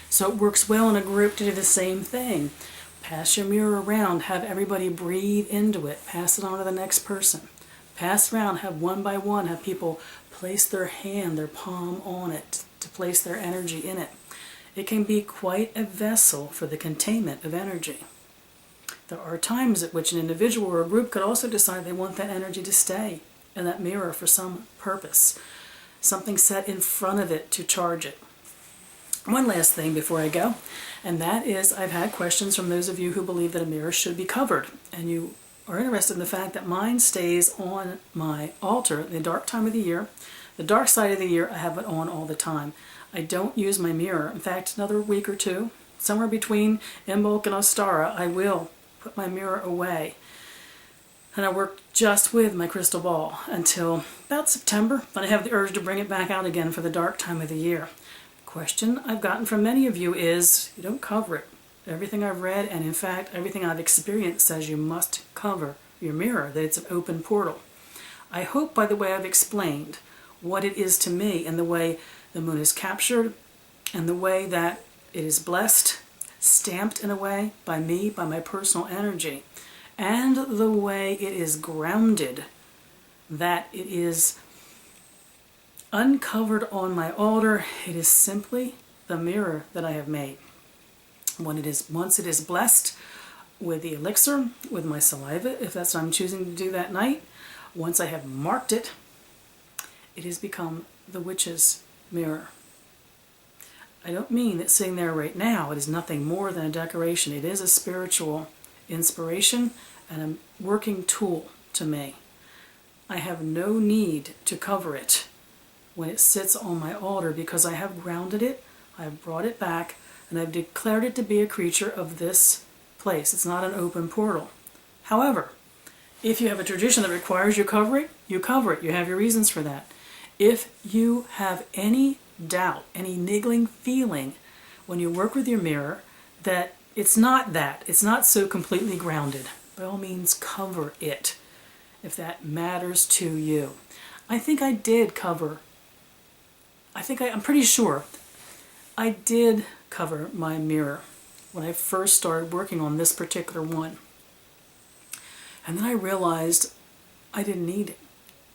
So it works well in a group to do the same thing. Pass your mirror around, have everybody breathe into it, pass it on to the next person. Pass around, have one by one, have people place their hand, their palm on it, to place their energy in it. It can be quite a vessel for the containment of energy. There are times at which an individual or a group could also decide they want that energy to stay in that mirror for some purpose. Something set in front of it to charge it. One last thing before I go, and that is I've had questions from those of you who believe that a mirror should be covered, and you are interested in the fact that mine stays on my altar in the dark time of the year. The dark side of the year, I have it on all the time. I don't use my mirror. In fact, another week or two, somewhere between Imbolc and Ostara, I will put my mirror away. And I work just with my crystal ball until about September, then I have the urge to bring it back out again for the dark time of the year. Question I've gotten from many of you is, you don't cover it. Everything I've read, and in fact everything I've experienced, says you must cover your mirror, that it's an open portal. I hope by the way I've explained what it is to me, and the way the moon is captured, and the way that it is blessed, stamped in a way by me, by my personal energy, and the way it is grounded, that it is uncovered on my altar. It is simply the mirror that I have made. Once it is blessed with the elixir, with my saliva, if that's what I'm choosing to do that night, once I have marked it, it has become the witch's mirror. I don't mean that sitting there right now, it is nothing more than a decoration. It is a spiritual inspiration and a working tool to me. I have no need to cover it when it sits on my altar, because I have grounded it, I have brought it back, and I've declared it to be a creature of this place. It's not an open portal. However, if you have a tradition that requires you cover it, you cover it. You have your reasons for that. If you have any doubt, any niggling feeling when you work with your mirror that it's not so completely grounded, by all means cover it if that matters to you. I think I did cover, I'm pretty sure I did cover my mirror when I first started working on this particular one. And then I realized I didn't need it.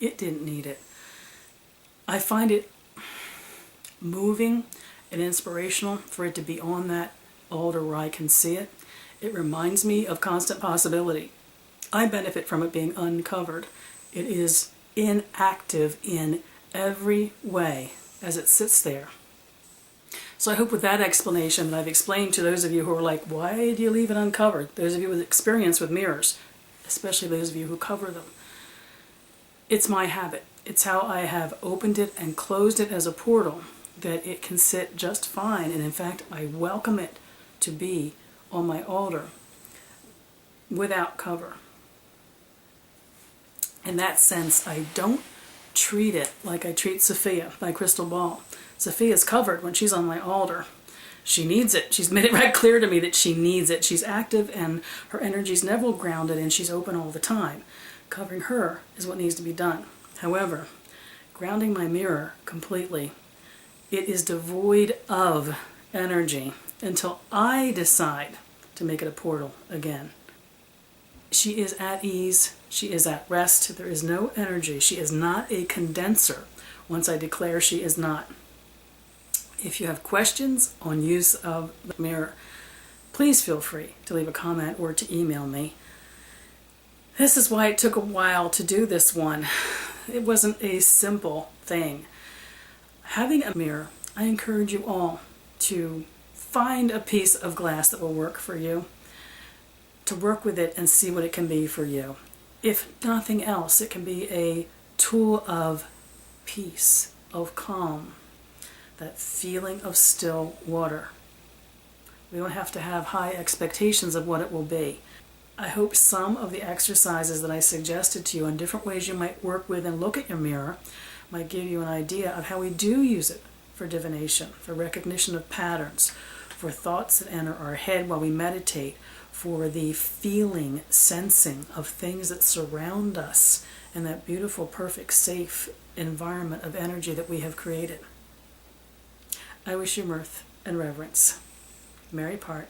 It didn't need it. I find it moving and inspirational for it to be on that altar where I can see it. It reminds me of constant possibility. I benefit from it being uncovered. It is inactive in every way as it sits there. So I hope with that explanation that I've explained to those of you who are like, why do you leave it uncovered? Those of you with experience with mirrors, especially those of you who cover them. It's my habit. It's how I have opened it and closed it as a portal, that it can sit just fine. And in fact, I welcome it to be on my altar without cover. In that sense, I don't treat it like I treat Sophia, my crystal ball. Sophia's covered when she's on my altar. She needs it. She's made it right clear to me that she needs it. She's active and her energy's never grounded and she's open all the time. Covering her is what needs to be done. However, grounding my mirror completely, it is devoid of energy until I decide to make it a portal again. She is at ease. She is at rest. There is no energy. She is not a condenser once I declare she is not. If you have questions on use of the mirror, please feel free to leave a comment or to email me. This is why it took a while to do this one. It wasn't a simple thing. Having a mirror, I encourage you all to find a piece of glass that will work for you, to work with it and see what it can be for you. If nothing else, it can be a tool of peace, of calm, that feeling of still water. We don't have to have high expectations of what it will be. I hope some of the exercises that I suggested to you on different ways you might work with and look at your mirror might give you an idea of how we do use it for divination, for recognition of patterns, for thoughts that enter our head while we meditate, for the feeling, sensing of things that surround us in that beautiful, perfect, safe environment of energy that we have created. I wish you mirth. and reverence. Mary Part.